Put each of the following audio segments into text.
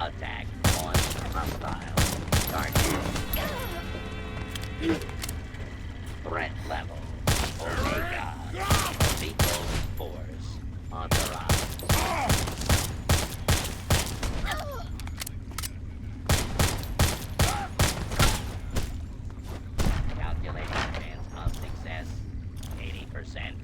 Attack on hostile target. Threat level Omega. Lethal force authorized. Calculating chance of success 80%.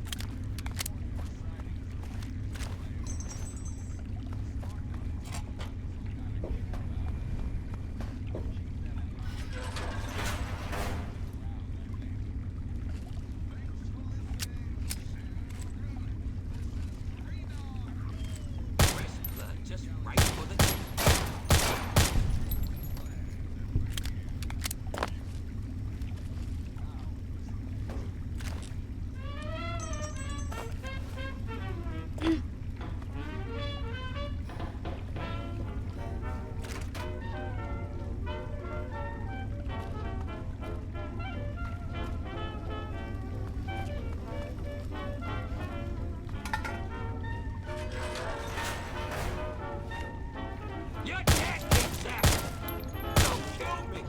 Just right for the... You can't get that! Don't kill me!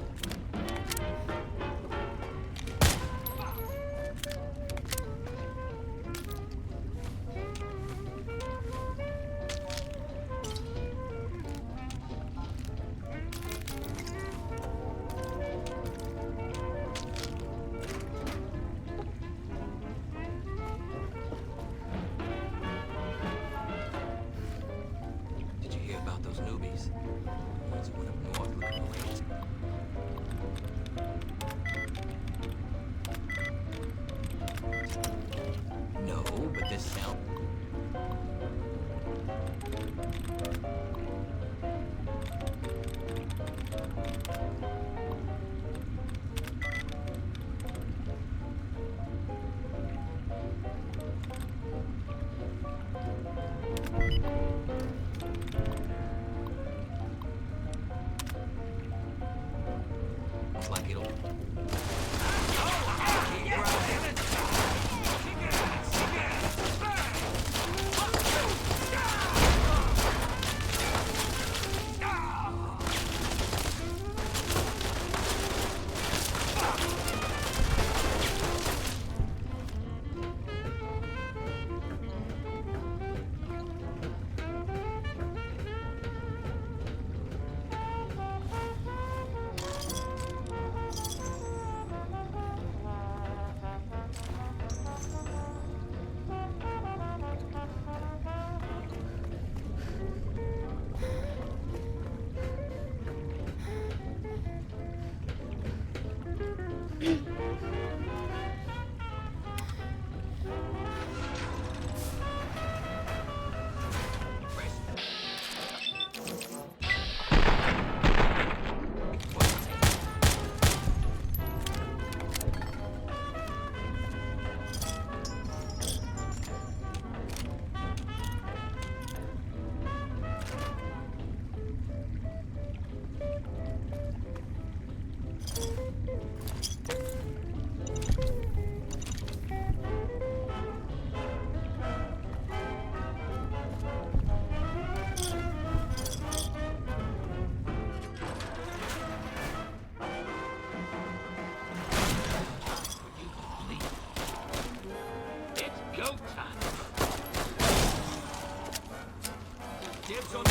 Did you hear about those newbies? The ones who went up north looking for raisins. No, but this sound... Looks like it'll... Dibs on...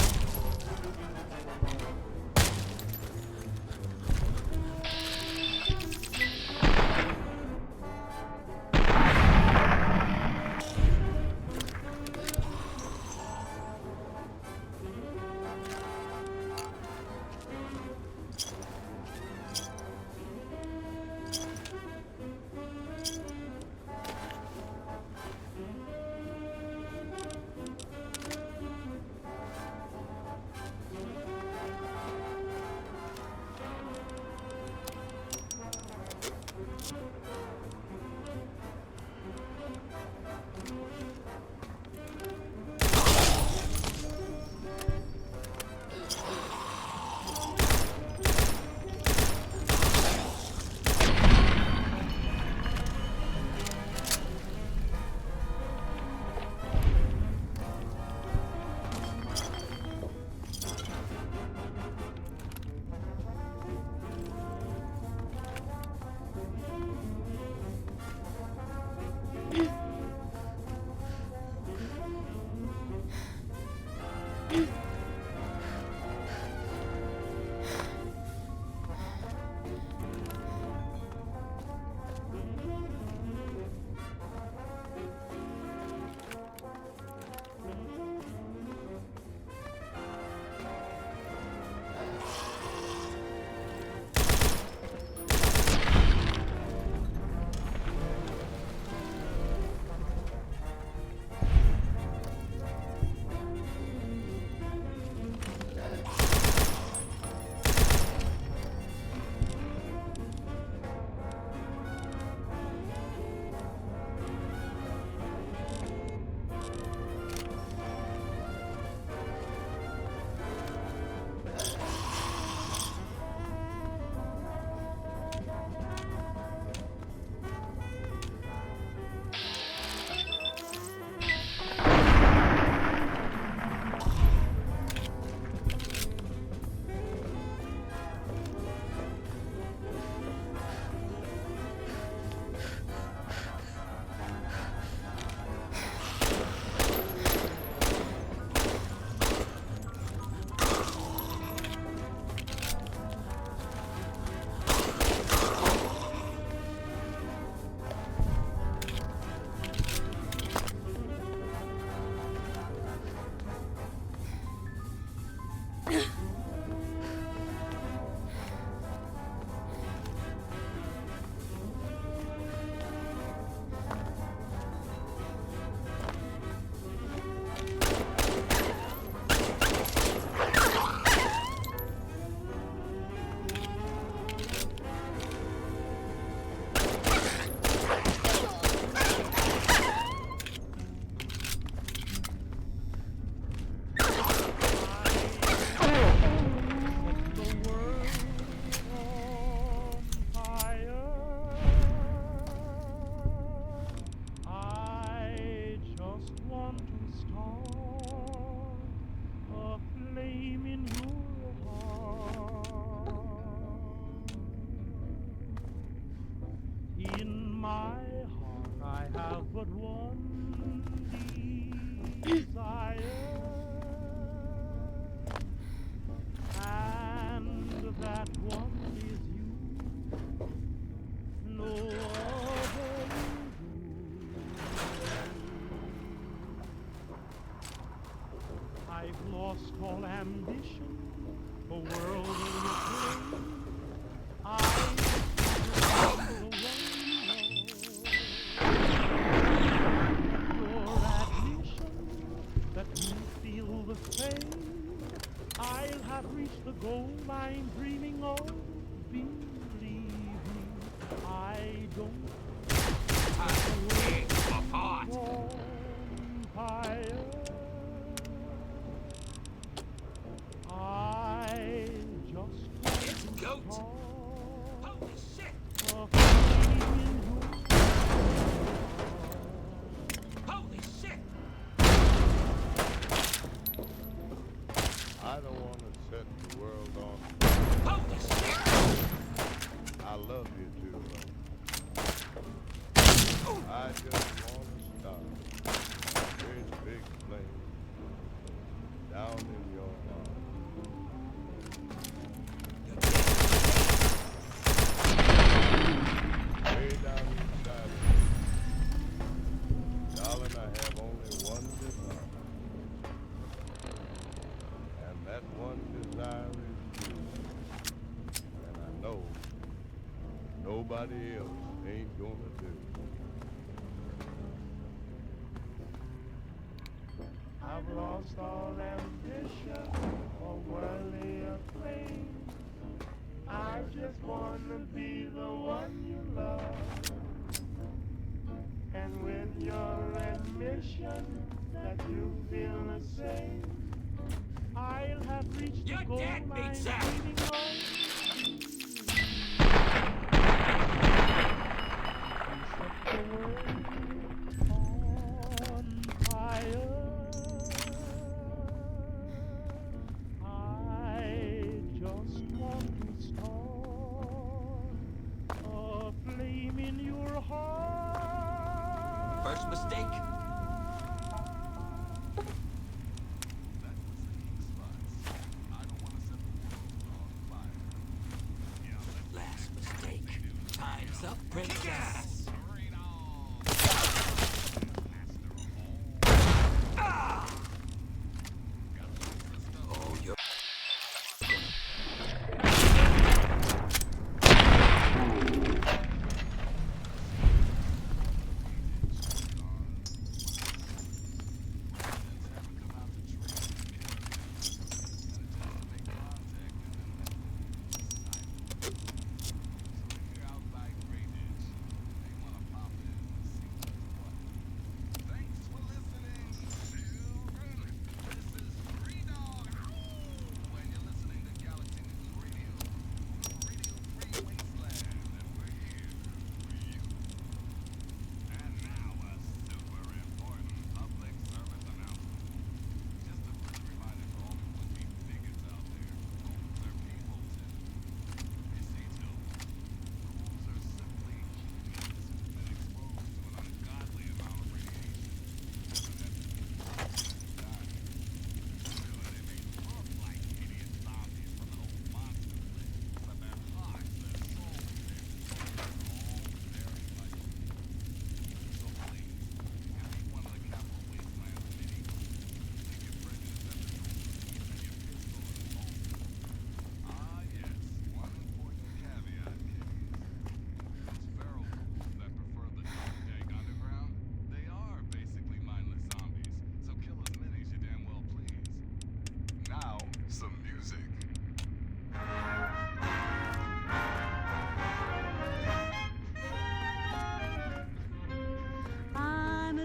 In my heart I have but one desire, and that one is you. No other I've lost all ambition, a world in your I your admission that you feel the same. I'll have reached the goal I'm dreaming of. Believe me, I don't Apart. Vampire. I just It's goat. Holy shit. Holy shit. I don't want to set the world on. Holy shit. I love you too. I just want to start this big flame down in your heart. Way down inside of me. Darling, I have only one desire. And that one desire is you. And I know nobody else ain't gonna do. I've lost all ambition or worldly acclaim. I just wanna be the one you love. And with your admission that you feel the same, I'll have reached the You're goal dead, I'm Big Zach. dreaming of. You set the world on fire. I just want to start a flame in your heart. First mistake.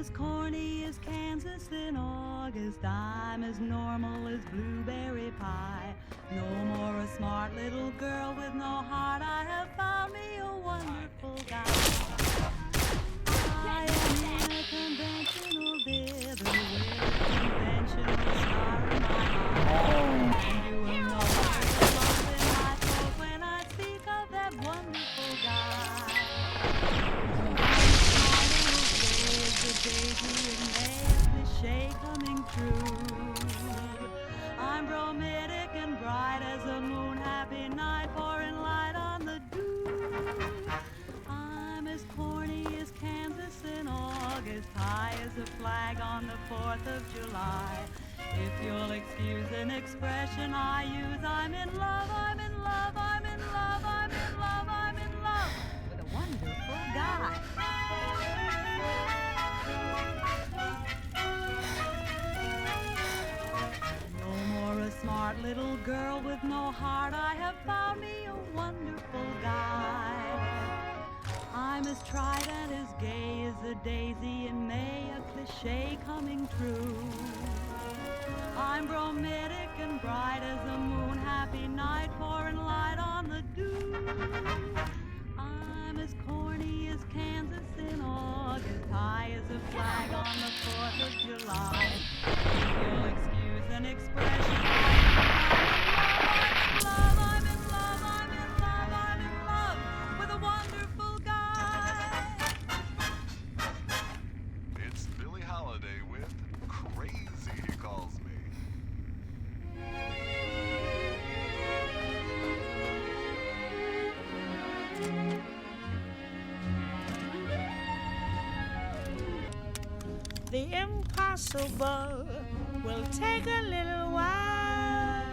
as corny as Kansas in August. I'm as normal as blueberry pie. No more a smart little girl with no heart. I have found me a wonderful guy. I am in a conventional dither with a conventional star in my eye. And you will know there's a lump in my throat when I speak of that wonderful guy. The daisy in May, a cliche coming true. I'm bromidic and bright as a moon, happy night, pouring light on the dew. I'm as corny as Kansas in August, high as a flag on the 4th of July. If you'll excuse an expression I use, I'm in love, I'm in love, I'm in love, I'm in love, I'm in love with a wonderful guy. Smart little girl with no heart, I have found me a wonderful guy. I'm as tried and as gay as a daisy in May, a cliche coming true. I'm bromidic and bright as the moon, happy night, pouring light on the dew. I'm as corny as Kansas in August, high as a flag on the 4th of July. If you'll excuse an expression, I'm in love, I'm in love, I'm in love with a wonderful guy. It's Billie Holiday with Crazy, He Calls Me. The impossible will take a little while.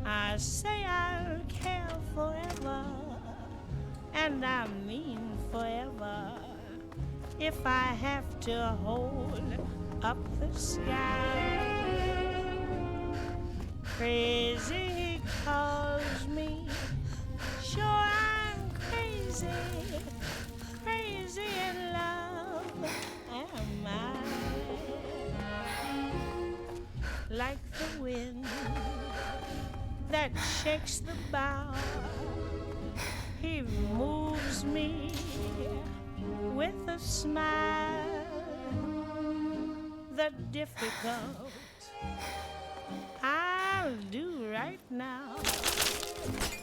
I say I'll care forever, and I mean forever, if I have to hold up the sky. Crazy he calls me, sure I'm crazy, crazy in love am I. Like the wind that shakes the bough, he moves me with a smile. The difficult I'll do right now.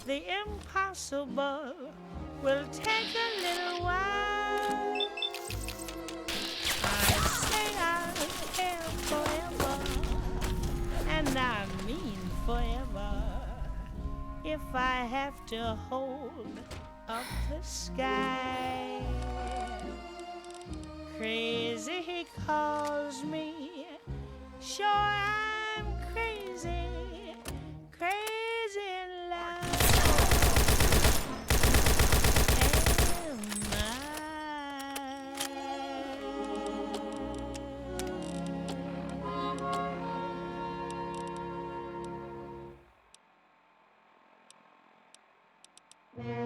The impossible will take a little while. I say I'll care forever, and I mean forever, if I have to hold up the sky. Crazy he calls me, sure I'm crazy, crazy in love am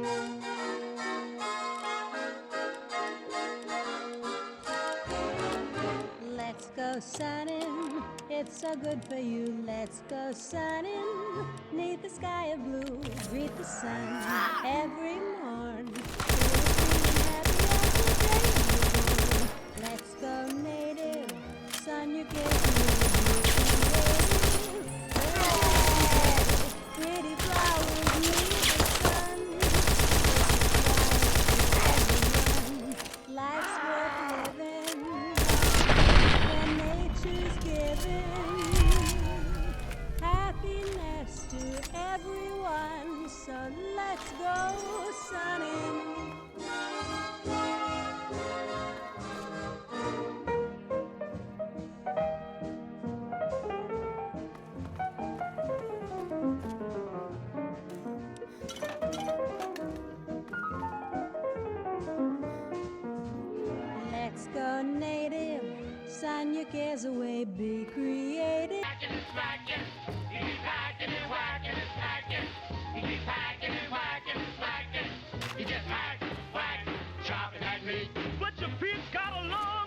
Let's go sunning, it's so good for you. Let's go sunning, neath the sky of blue. Greet the sun every morn. Let's go native, sun you give me. Pretty flowers need the sun. Life's worth living when nature's giving happiness to everyone. So let's go sunning. Let's go native, sign your cares away, be creative. But your feet got a long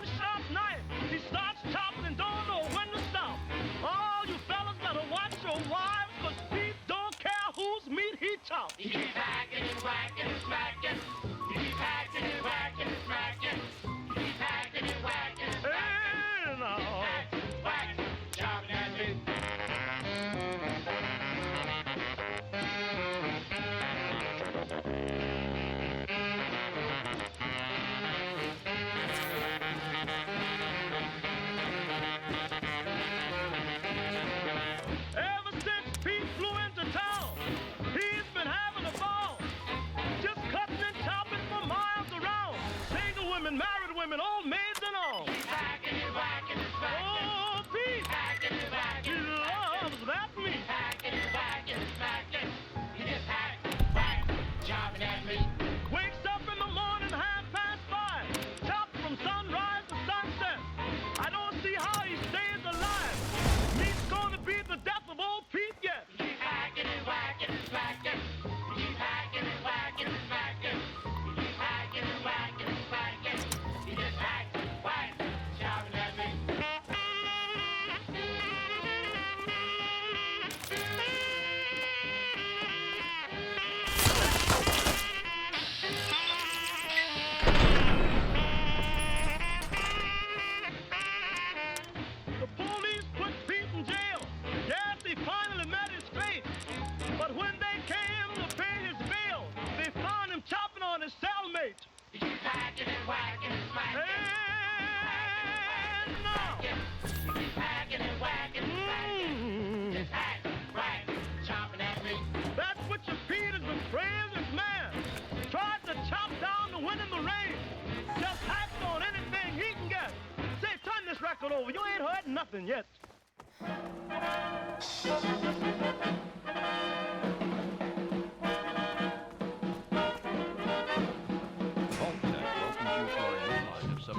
morning yet.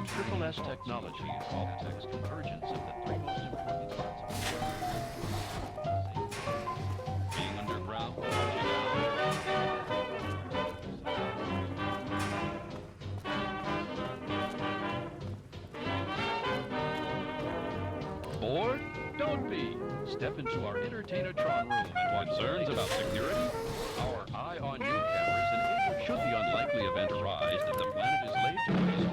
Triple S technology, Vault-Tec's convergence of the three most important parts of being underground, bored? Don't be. Step into our Entertainatron room and watch concerns about security. Our Eye on You cameras enable should the unlikely event arise that the planet is laid to waste.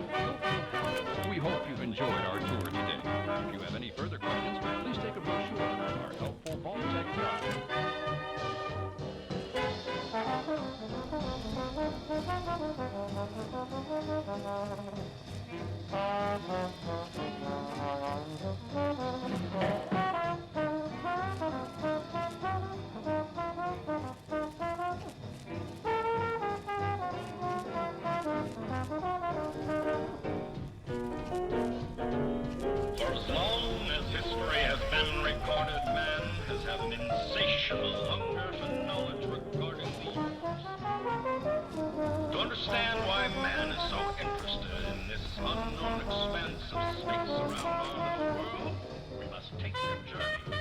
We hope you've enjoyed our tour today. If you have any further questions, please take a brochure on our helpful Vault-Tec guide. For as long as history has been recorded, man has had an insatiable hunger for knowledge regarding the universe. To understand why man is so interested in this unknown expanse of space around our little world, we must take a journey.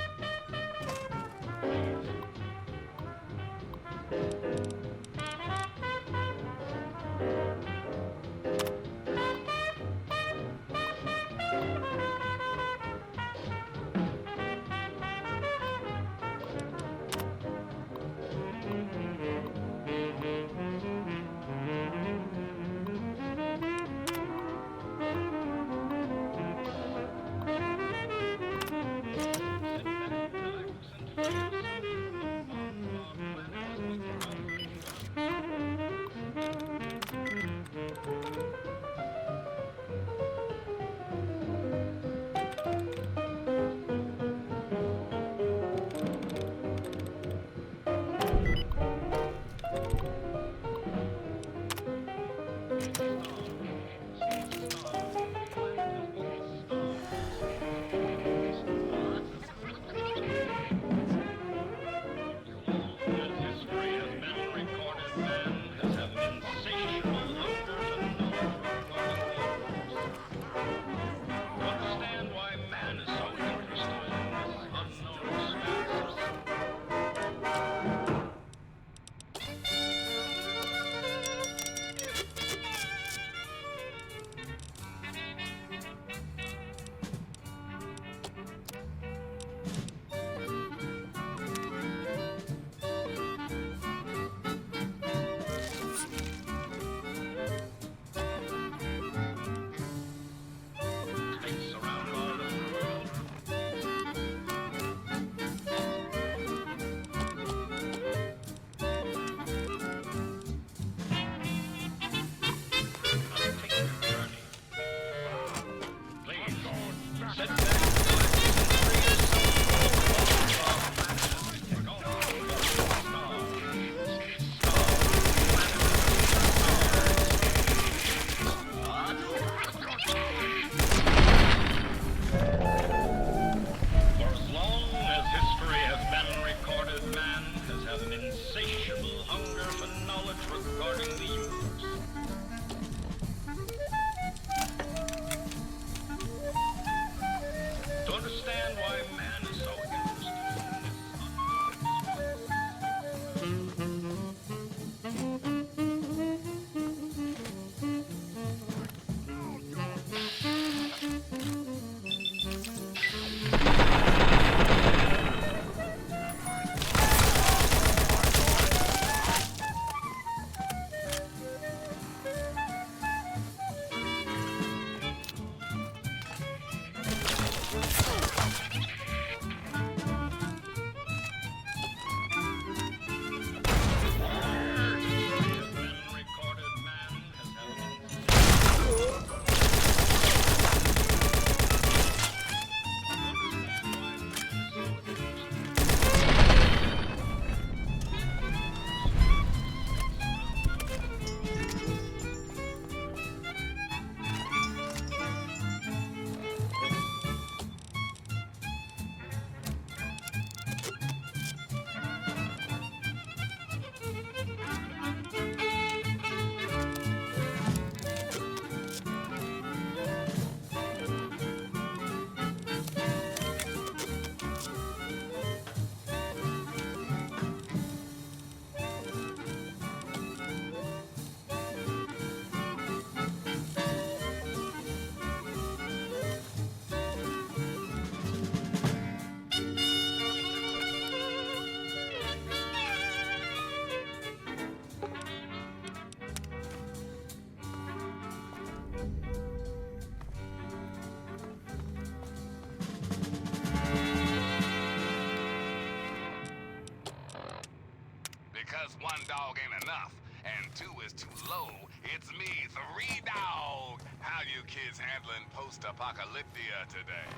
Because one dog ain't enough, and two is too low. It's me, Three Dog. How you kids handling post-apocalyptia today?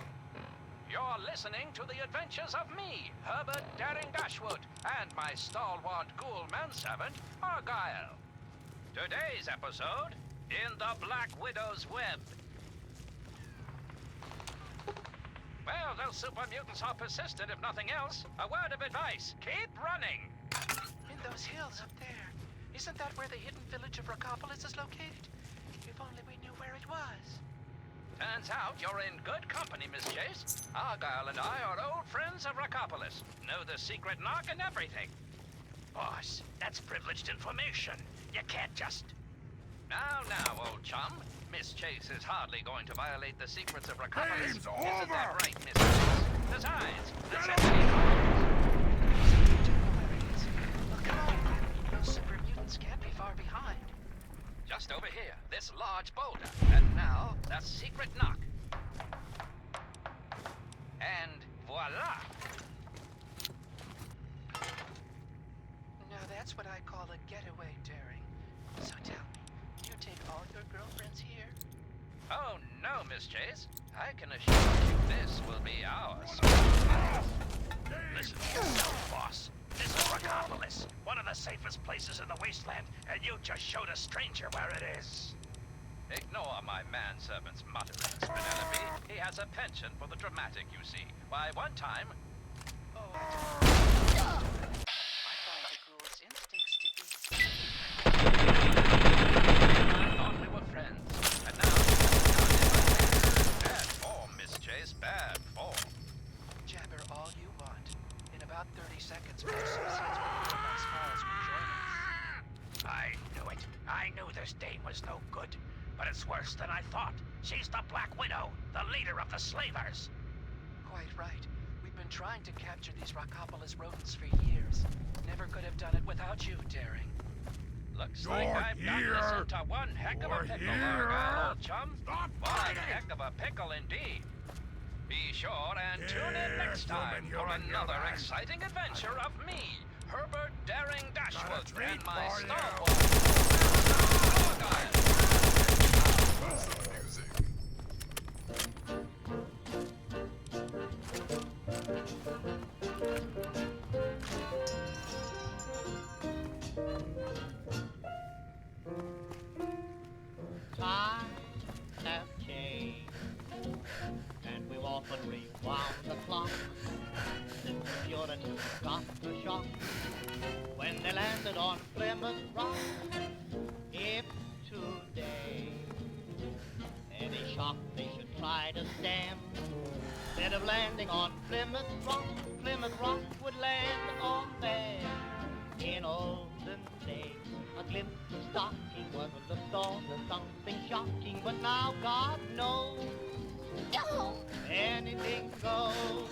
You're listening to the adventures of me, Herbert Daring Dashwood, and my stalwart ghoul manservant, Argyle. Today's episode, In the Black Widow's Web. Well, those super mutants are persistent, if nothing else. A word of advice, keep running. In those hills up there. Isn't that where the hidden village of Rockopolis is located? If only we knew where it was. Turns out you're in good company, Miss Chase. Argyle and I are old friends of Rockopolis. Know the secret knock and everything. Boss, that's privileged information. You can't just... Now, old chum. Miss Chase is hardly going to violate the secrets of Rockopolis. Game's Isn't over! that right, Miss Chase? Besides, let's have Well, come on. Those super mutants can't be far behind. just over here, this large boulder. And now, the secret knock. And voila! Now that's what I call a getaway, Daring. So tell me, you take all your girlfriends here? Oh, no, Miss Chase. I can assure you this will be ours. Listen to yourself, boss. This is Rockopolis, one of the safest places in the wasteland, and you just showed a stranger where it is. Ignore my manservant's mutterings, Penelope. He has a penchant for the dramatic, you see. Why, one time... Oh, I find the ghoul's instincts to be... I thought we were friends, and now you've bad form, Miss Chase, bad form. Jabber all you want. In about 30 seconds, my associates with the Nice Files will join us. I knew it. I knew this dame was no good. But it's worse than I thought. She's the Black Widow, the leader of the slavers. Quite right. We've been trying to capture these Rockopolis rodents for years. Never could have done it without you, Daring. Looks like I've gotten us into one heck of a pickle, Argyle, old chum. One heck of a pickle indeed. Be sure and tune in next time for another exciting adventure of me, Herbert Daring Dashwood, and my stalwart, Argyle. Some music. Times have changed, and we've often rewound the clock since the Puritans got the shock when they landed on Plymouth Rock. If today any shock they should try to stem, instead of landing on Plymouth Rock would land on them. In olden days, a glimpse of stocking was the thought of something shocking, but now God knows anything goes.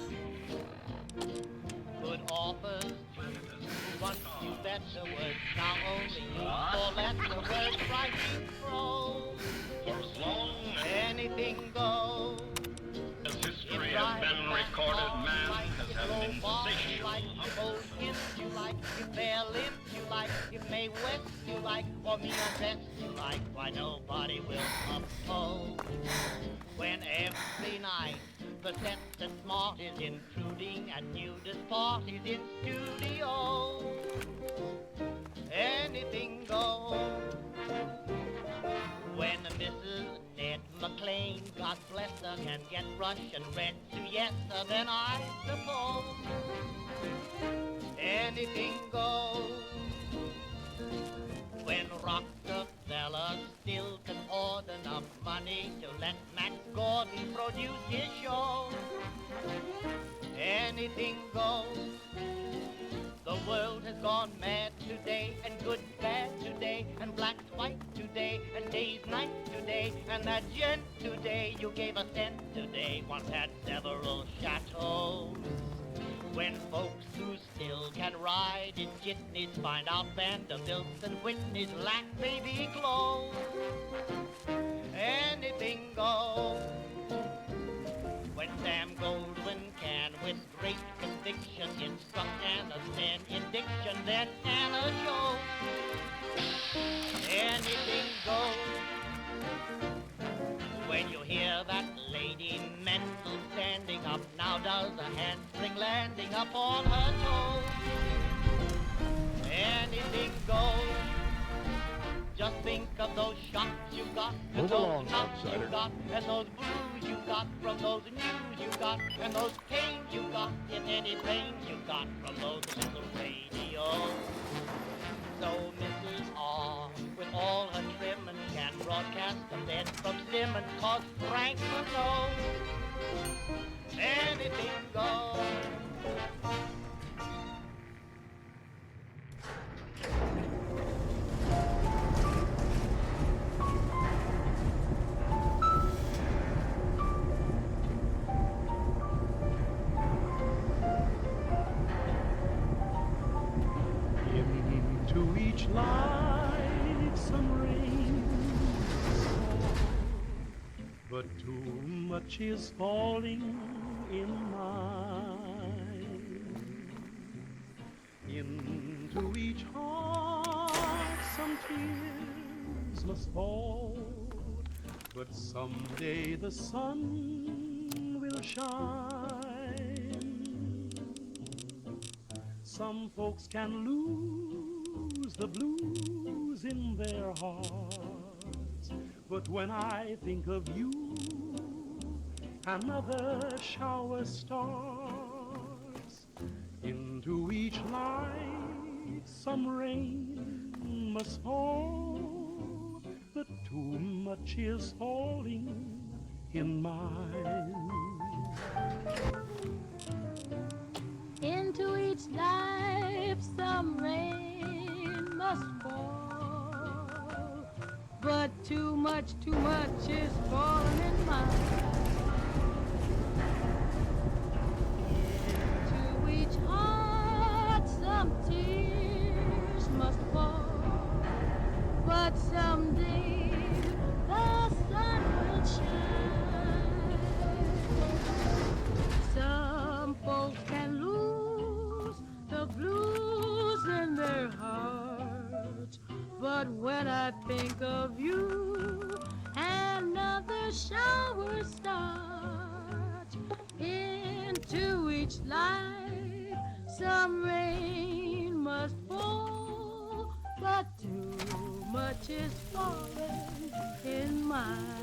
Good authors once knew better words, now only use for letter words writing prose. For as long Anything goes. as history has been recorded, man has had an insatiable Like you both him you like, if they're limbs you like, if May West you like, or me or best you like, why nobody will oppose. When every night the set and smart is intruding at nudist parties in studios, anything goes. When Mrs. Ned McLean, God bless her, can get Russian red to yes, then I suppose anything goes. When Rockefeller still can hoard enough money to let Max Gordon produce his show, anything goes. The world has gone mad today, and good bad today, and black's white today, and day's night today, and that gent today you gave a cent today once had several chateaux. When folks who still can ride in jitneys find out Vanderbilts and Whitneys lack baby clothes, anything goes. When Sam Goldwyn can, with great conviction, instruct Anna Sten in diction, then Anna shows a handspring landing up on her toes. Anything goes. Just think of those shots you got, and Move those along, knocks you outsider. got, and those blues you got from those news you got, and those pains you got, and any pains you got from those little radios. So Mrs. R, with all her trim and can broadcast the bed from Simmons, 'cause Frank will know anything goes. Into each light some rain fall, but too much is falling in mine. Into each heart some tears must fall, but someday the sun will shine. Some folks can lose the blues in their hearts, but when I think of you, another shower starts. Into each light some rain must fall, but too much is falling in mine. Into each life some rain must fall, but too much is falling in mine. Into each heart some tears must fall, but someday the sun will shine. Some folks can lose the blues in their hearts, but when I think of you, another shower starts. Into each life some rain must fall, but too much is falling in mine.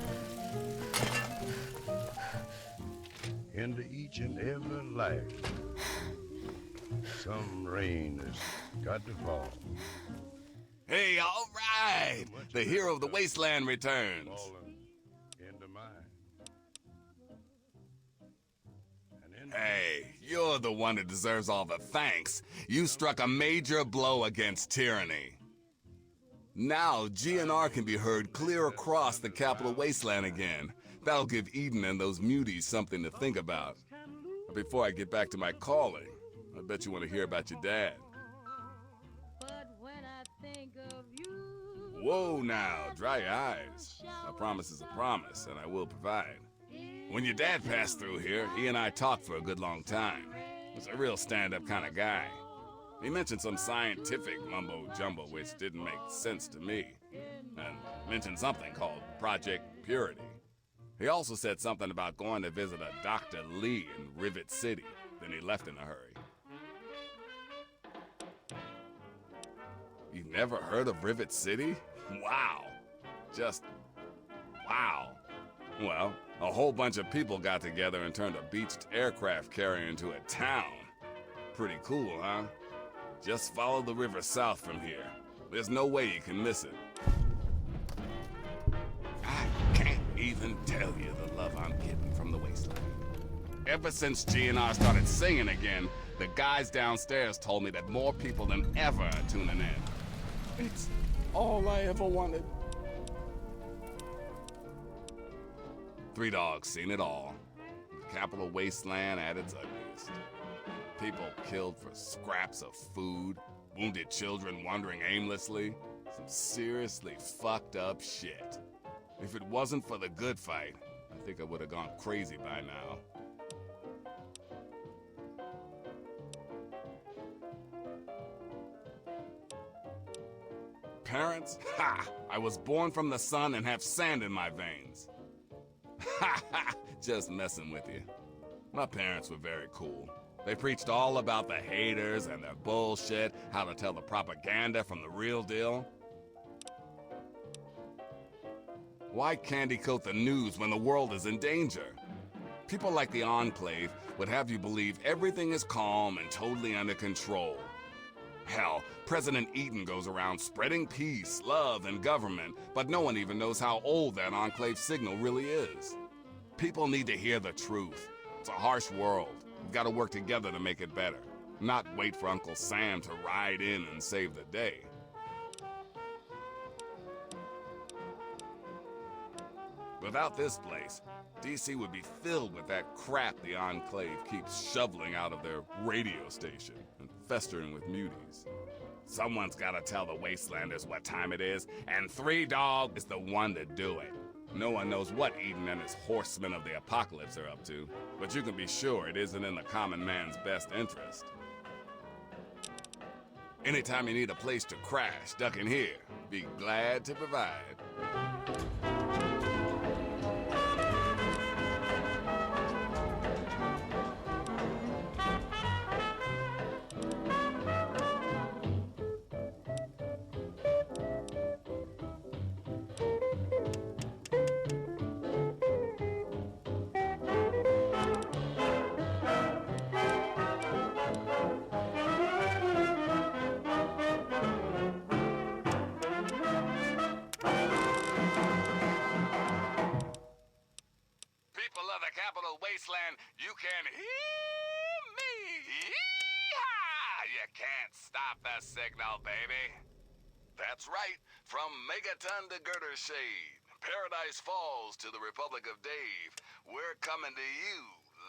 Into each and every life, some rain has got to fall. Hey, all right! The hero of the wasteland returns. Falling into mine. Hey, you're the one that deserves all the thanks. You struck a major blow against tyranny. Now, GNR can be heard clear across the capital wasteland again. That'll give Eden and those muties something to think about. Before I get back to my calling, I bet you want to hear about your dad. But when I think of you, Whoa now, dry your eyes. A promise is a promise, and I will provide. When your dad passed through here, he and I talked for a good long time. He was a real stand-up kind of guy. He mentioned some scientific mumbo-jumbo which didn't make sense to me, and mentioned something called Project Purity. He also said something about going to visit a Dr. Lee in Rivet City. Then he left in a hurry. You've never heard of Rivet City? Wow. Just wow. Well, a whole bunch of people got together and turned a beached aircraft carrier into a town. Pretty cool, huh? Just follow the river south from here. There's no way you can miss it. I can't even tell you the love I'm getting from the wasteland. Ever since GNR started singing again, the guys downstairs told me that more people than ever are tuning in. It's all I ever wanted. Three Dogs seen it all. The capital wasteland at its ugliest. People killed for scraps of food, wounded children wandering aimlessly. Some seriously fucked up shit. If it wasn't for the good fight, I think I would have gone crazy by now. Parents? Ha! I was born from the sun and have sand in my veins. Ha ha! Just messing with you. My parents were very cool. They preached all about the haters and their bullshit, how to tell the propaganda from the real deal. Why candy coat the news when the world is in danger? People like the Enclave would have you believe everything is calm and totally under control. Hell, President Eaton goes around spreading peace, love, and government, but no one even knows how old that Enclave signal really is. People need to hear the truth. It's a harsh world. We've got to work together to make it better, not wait for Uncle Sam to ride in and save the day. Without this place, DC would be filled with that crap the Enclave keeps shoveling out of their radio station and festering with muties. Someone's gotta tell the Wastelanders what time it is, and Three Dog is the one to do it. No one knows what Eden and his horsemen of the apocalypse are up to, but you can be sure it isn't in the common man's best interest. Anytime you need a place to crash, duck in here. Be glad to provide. Wasteland, you can hear me. Yee-haw! You can't stop the signal, baby. That's right. From Megaton to Girder Shade, Paradise Falls to the Republic of Dave, we're coming to you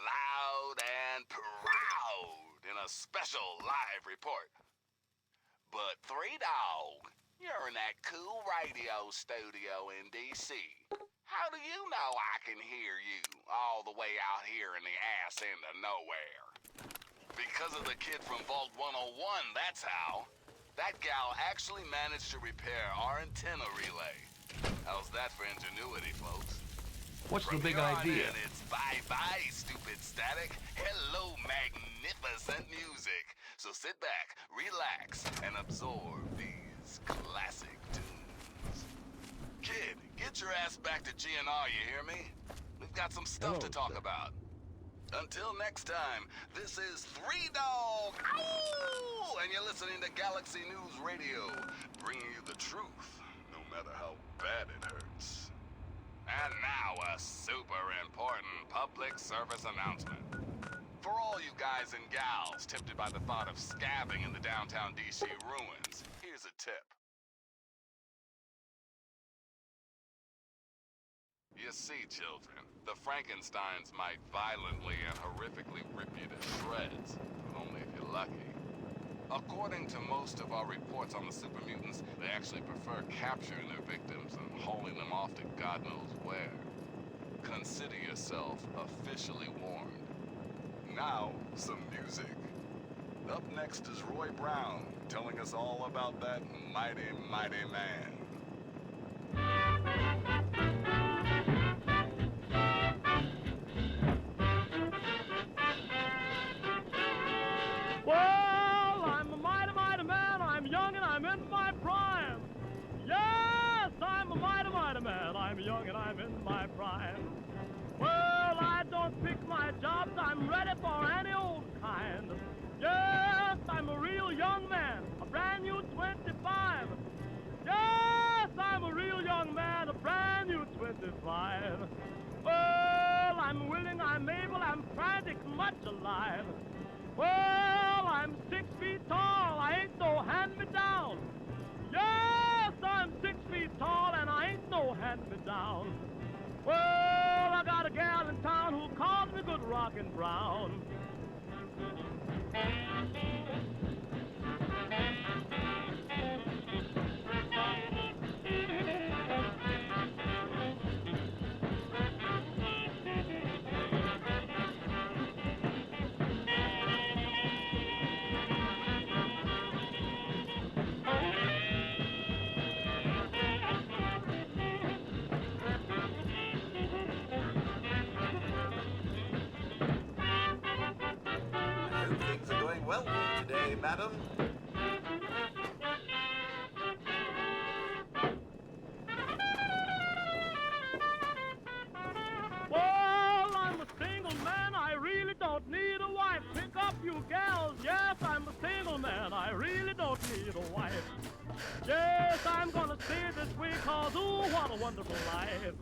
loud and proud in a special live report. But Three Dog, you're in that cool radio studio in D.C. How do you know I can hear you all the way out here in the ass end of nowhere? Because of the kid from Vault 101, that's how. That gal actually managed to repair our antenna relay. How's that for ingenuity, folks? What's From the big here on idea? in, it's bye-bye, stupid static. Hello, magnificent music. So sit back, relax, and absorb these classic tunes. Kid, get your ass back to GNR, you hear me? We've got some stuff to talk about. Until next time, this is Three Dog, ow! And you're listening to Galaxy News Radio, bringing you the truth, no matter how bad it hurts. And now a super important public service announcement. For all you guys and gals tempted by the thought of scabbing in the downtown DC ruins, here's a tip. You see, children, the Frankensteins might violently and horrifically rip you to shreds, but only if you're lucky. According to most of our reports on the super mutants, they actually prefer capturing their victims and hauling them off to God knows where. Consider yourself officially warned. Now, some music. Up next is Roy Brown, telling us all about that mighty, mighty man. Well, I'm a mighty, mighty man. I'm young and I'm in my prime. Yes, I'm a mighty, mighty man. I'm young and I'm in my prime. Well, I don't pick my jobs. I'm ready for any old kind. Yes, I'm a real young man, a brand new 25. Yes, I'm a real young man, a brand new 25. Well, I'm willing, I'm able, I'm frantic, much alive. Well, I'm 6 feet tall, I ain't no hand-me-down. Yes, I'm 6 feet tall and I ain't no hand-me-down. Well, I got a gal in town who calls me Good Rockin' Brown. hope things are going well for you today, madam. Well, I'm a single man, I really don't need a wife. Pick up you gals, yes, I'm a single man, I really don't need a wife. Yes, I'm gonna stay this way, cause ooh, what a wonderful life.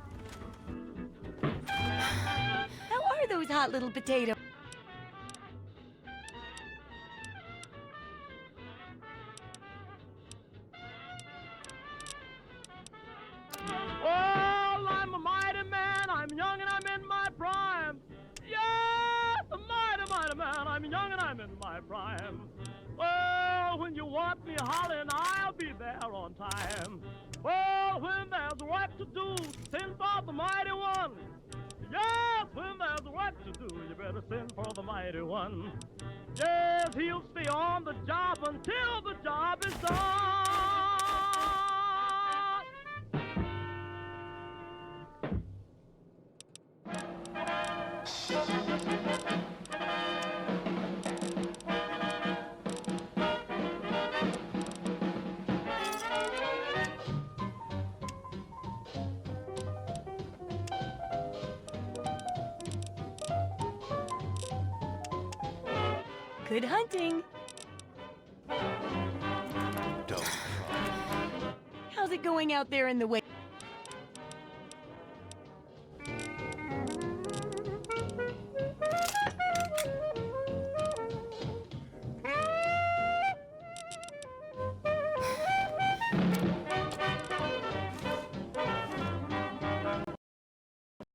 How are those hot little potatoes? Well, I'm a mighty man, I'm young and I'm in my prime. Yes, a mighty man, I'm young and I'm in my prime. Well, when you want me hollering, I'll be there on time. Well, when there's work to do, send for the mighty one. Yes, when there's work to do, you better send for the mighty one. Yes, he'll stay on the job until the job is done. Good hunting. Don't cry. How's it going out there in the way?